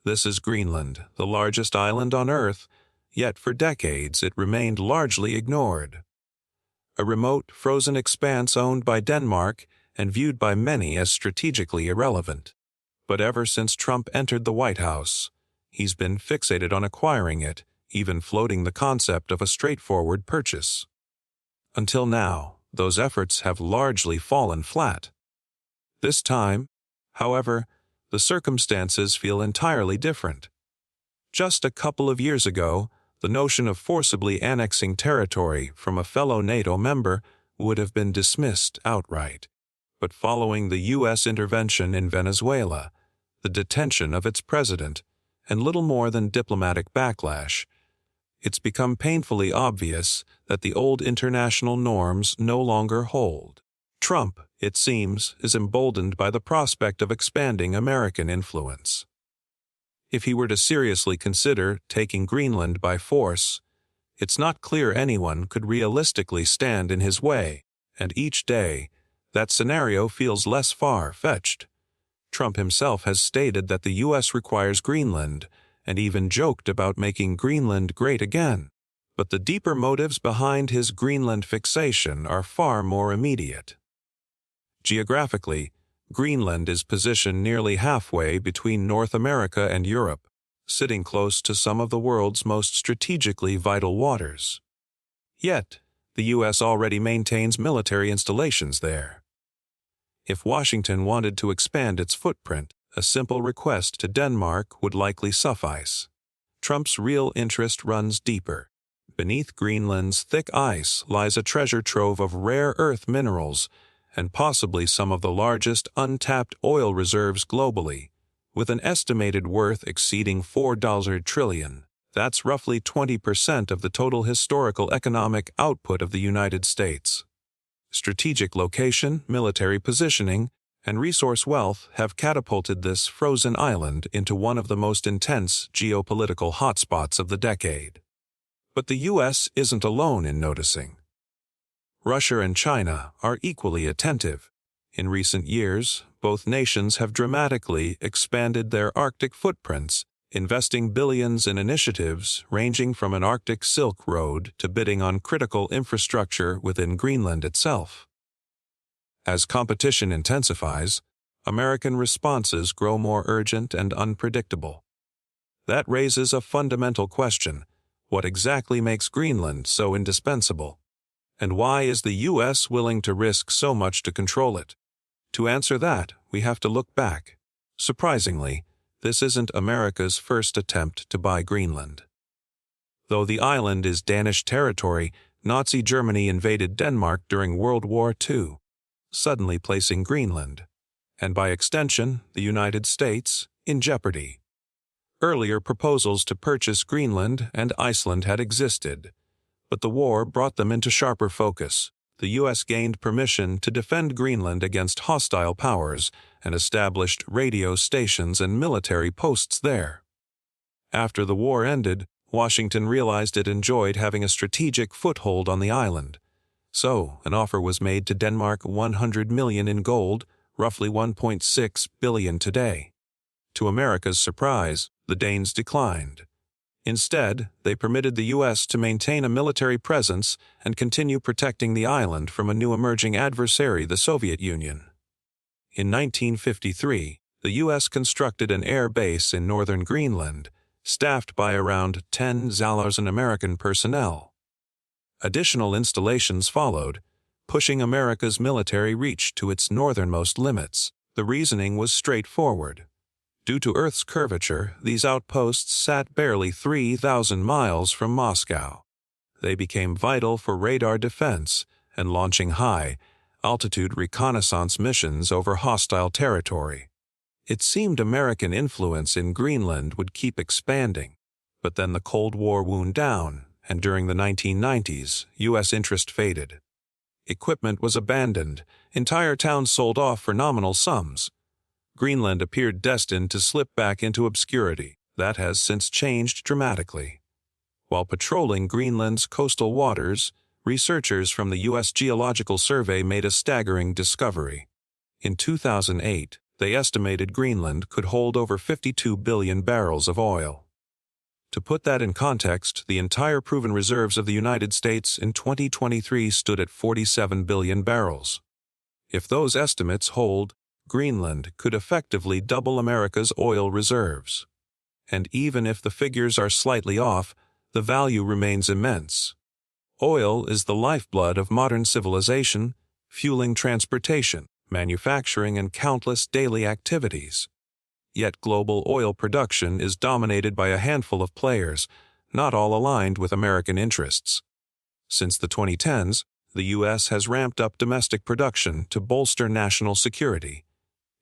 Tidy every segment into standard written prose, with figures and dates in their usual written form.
This is Greenland, the largest island on Earth, yet for decades it remained largely ignored. A remote, frozen expanse owned by Denmark and viewed by many as strategically irrelevant. But ever since Trump entered the White House, he's been fixated on acquiring it, even floating the concept of a straightforward purchase. Until now, those efforts have largely fallen flat. This time, however, the circumstances feel entirely different. Just a couple of years ago, the notion of forcibly annexing territory from a fellow NATO member would have been dismissed outright. But following the U.S. intervention in Venezuela, the detention of its president, and little more than diplomatic backlash, it's become painfully obvious that the old international norms no longer hold. Trump, it seems, is emboldened by the prospect of expanding American influence. If he were to seriously consider taking Greenland by force, it's not clear anyone could realistically stand in his way, and each day, that scenario feels less far-fetched. Trump himself has stated that the U.S. requires Greenland, and even joked about making Greenland great again. But the deeper motives behind his Greenland fixation are far more immediate. Geographically, Greenland is positioned nearly halfway between North America and Europe, sitting close to some of the world's most strategically vital waters. Yet, the U.S. already maintains military installations there. If Washington wanted to expand its footprint, a simple request to Denmark would likely suffice. Trump's real interest runs deeper. Beneath Greenland's thick ice lies a treasure trove of rare earth minerals, and possibly some of the largest untapped oil reserves globally, with an estimated worth exceeding $4 trillion. That's roughly 20% of the total historical economic output of the United States. Strategic location, military positioning, and resource wealth have catapulted this frozen island into one of the most intense geopolitical hotspots of the decade. But the U.S. isn't alone in noticing. Russia and China are equally attentive. In recent years, both nations have dramatically expanded their Arctic footprints, investing billions in initiatives ranging from an Arctic Silk Road to bidding on critical infrastructure within Greenland itself. As competition intensifies, American responses grow more urgent and unpredictable. That raises a fundamental question: what exactly makes Greenland so indispensable? And why is the U.S. willing to risk so much to control it? To answer that, we have to look back. Surprisingly, this isn't America's first attempt to buy Greenland. Though the island is Danish territory, Nazi Germany invaded Denmark during World War II, suddenly placing Greenland, and by extension, the United States, in jeopardy. Earlier proposals to purchase Greenland and Iceland had existed, but the war brought them into sharper focus. The U.S. gained permission to defend Greenland against hostile powers and established radio stations and military posts there. After the war ended, Washington realized it enjoyed having a strategic foothold on the island. So, an offer was made to Denmark $100 million in gold, roughly $1.6 billion today. To America's surprise, the Danes declined. Instead, they permitted the U.S. to maintain a military presence and continue protecting the island from a new emerging adversary, the Soviet Union. In 1953, the U.S. constructed an air base in northern Greenland, staffed by around 10,000 American personnel. Additional installations followed, pushing America's military reach to its northernmost limits. The reasoning was straightforward. Due to Earth's curvature, these outposts sat barely 3,000 miles from Moscow. They became vital for radar defense and launching high-altitude reconnaissance missions over hostile territory. It seemed American influence in Greenland would keep expanding, but then the Cold War wound down, and during the 1990s, U.S. interest faded. Equipment was abandoned, entire towns sold off for nominal sums. Greenland appeared destined to slip back into obscurity. That has since changed dramatically. While patrolling Greenland's coastal waters, researchers from the U.S. Geological Survey made a staggering discovery. In 2008, They estimated Greenland could hold over 52 billion barrels of oil. To put that in context, the entire proven reserves of the United States in 2023 stood at 47 billion barrels. If those estimates hold, Greenland could effectively double America's oil reserves. And even if the figures are slightly off, the value remains immense. Oil is the lifeblood of modern civilization, fueling transportation, manufacturing, and countless daily activities. Yet global oil production is dominated by a handful of players, not all aligned with American interests. Since the 2010s, the U.S. has ramped up domestic production to bolster national security.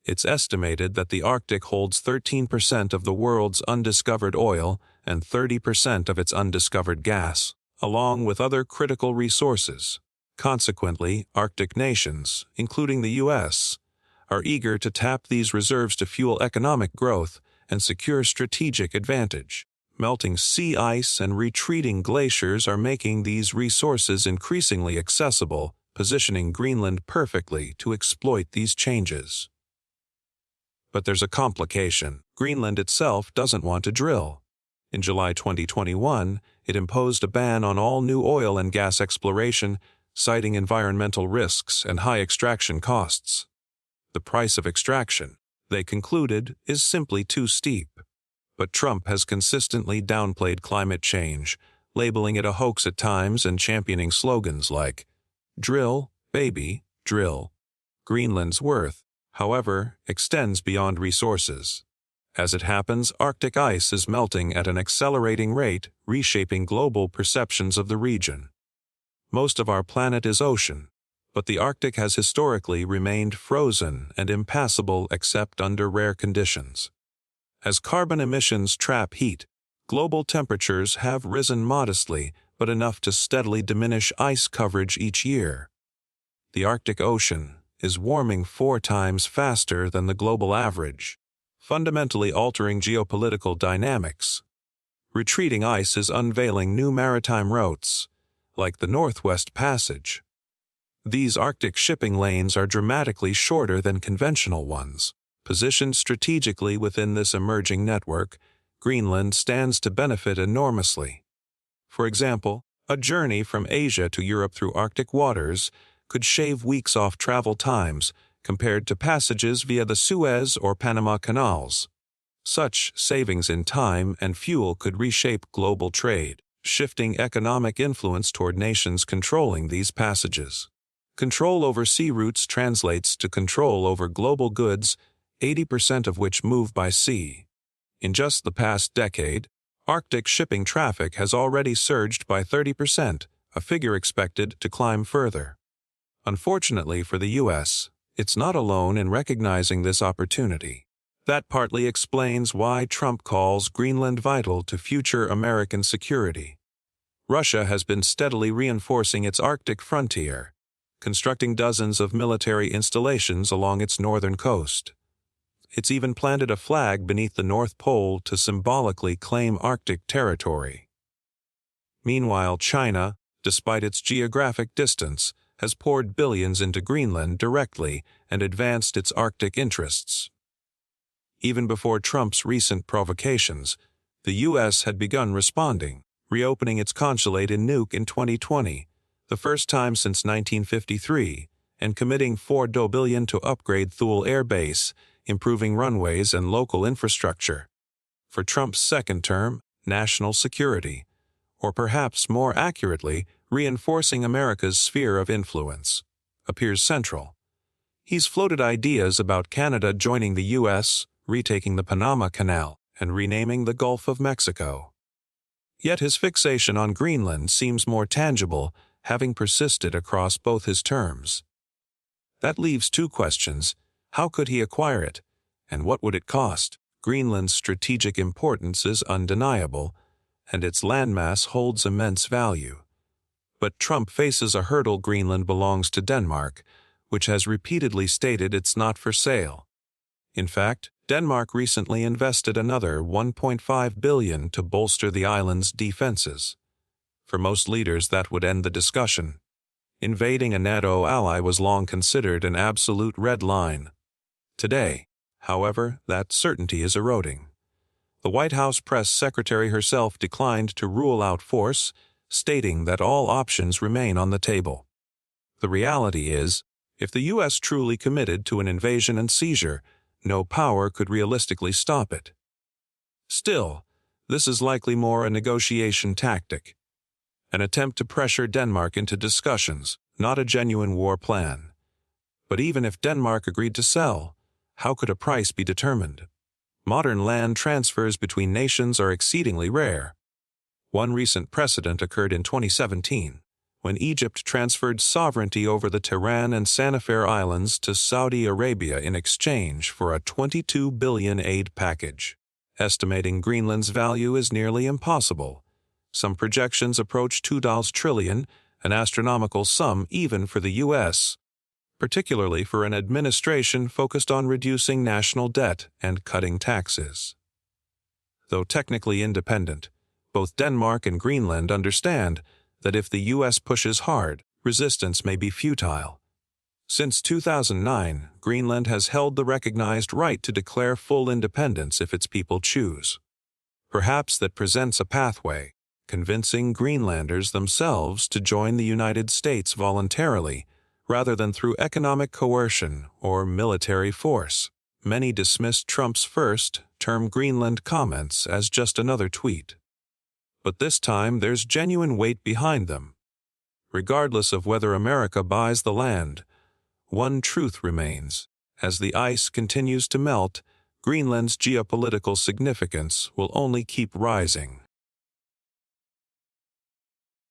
It's estimated that the Arctic holds 13% of the world's undiscovered oil and 30% of its undiscovered gas, along with other critical resources. Consequently, Arctic nations, including the U.S., are eager to tap these reserves to fuel economic growth and secure strategic advantage. Melting sea ice and retreating glaciers are making these resources increasingly accessible, positioning Greenland perfectly to exploit these changes. But there's a complication. Greenland itself doesn't want to drill. In July 2021, it imposed a ban on all new oil and gas exploration, citing environmental risks and high extraction costs. The price of extraction, they concluded, is simply too steep. But Trump has consistently downplayed climate change, labeling it a hoax at times and championing slogans like, "Drill, baby, drill." Greenland's worth, however, extends beyond resources. As it happens, Arctic ice is melting at an accelerating rate, reshaping global perceptions of the region. Most of our planet is ocean, but the Arctic has historically remained frozen and impassable except under rare conditions. As carbon emissions trap heat, global temperatures have risen modestly, but enough to steadily diminish ice coverage each year. The Arctic Ocean is warming 4 times faster than the global average, fundamentally altering geopolitical dynamics. Retreating ice is unveiling new maritime routes, like the Northwest Passage. These Arctic shipping lanes are dramatically shorter than conventional ones. Positioned strategically within this emerging network, Greenland stands to benefit enormously. For example, a journey from Asia to Europe through Arctic waters could shave weeks off travel times compared to passages via the Suez or Panama canals. Such savings in time and fuel could reshape global trade, shifting economic influence toward nations controlling these passages. Control over sea routes translates to control over global goods, 80% of which move by sea. In just the past decade, Arctic shipping traffic has already surged by 30%, a figure expected to climb further. Unfortunately for the U.S., it's not alone in recognizing this opportunity. That partly explains why Trump calls Greenland vital to future American security. Russia has been steadily reinforcing its Arctic frontier, constructing dozens of military installations along its northern coast. It's even planted a flag beneath the North Pole to symbolically claim Arctic territory. Meanwhile, China, despite its geographic distance, has poured billions into Greenland directly and advanced its Arctic interests. Even before Trump's recent provocations, the U.S. had begun responding, reopening its consulate in Nuuk in 2020, the first time since 1953, and committing $4 billion to upgrade Thule Air Base, improving runways and local infrastructure. For Trump's second term, national security, or perhaps more accurately, reinforcing America's sphere of influence, appears central. He's floated ideas about Canada joining the U.S., retaking the Panama Canal, and renaming the Gulf of Mexico. Yet his fixation on Greenland seems more tangible, having persisted across both his terms. That leaves 2 questions. How could he acquire it, and what would it cost? Greenland's strategic importance is undeniable, and its landmass holds immense value. But Trump faces a hurdle. Greenland belongs to Denmark, which has repeatedly stated it's not for sale. In fact, Denmark recently invested another $1.5 billion to bolster the island's defenses. For most leaders, that would end the discussion. Invading a NATO ally was long considered an absolute red line. Today, However, that certainty is eroding. The White House press secretary herself declined to rule out force, stating that all options remain on the table. The reality is, if the U.S. truly committed to an invasion and seizure, no power could realistically stop it. Still, this is likely more a negotiation tactic, an attempt to pressure Denmark into discussions, not a genuine war plan. But even if Denmark agreed to sell, how could a price be determined? Modern land transfers between nations are exceedingly rare. One recent precedent occurred in 2017, when Egypt transferred sovereignty over the Tehran and Sanafair Islands to Saudi Arabia in exchange for a $22 billion aid package. Estimating Greenland's value is nearly impossible. Some projections approach $2 trillion, an astronomical sum even for the U.S., particularly for an administration focused on reducing national debt and cutting taxes. Though technically independent, both Denmark and Greenland understand that if the U.S. pushes hard, resistance may be futile. Since 2009, Greenland has held the recognized right to declare full independence if its people choose. Perhaps that presents a pathway, convincing Greenlanders themselves to join the United States voluntarily, rather than through economic coercion or military force. Many dismissed Trump's first-term Greenland comments as just another tweet. But this time there's genuine weight behind them. Regardless of whether America buys the land, one truth remains. As the ice continues to melt, Greenland's geopolitical significance will only keep rising.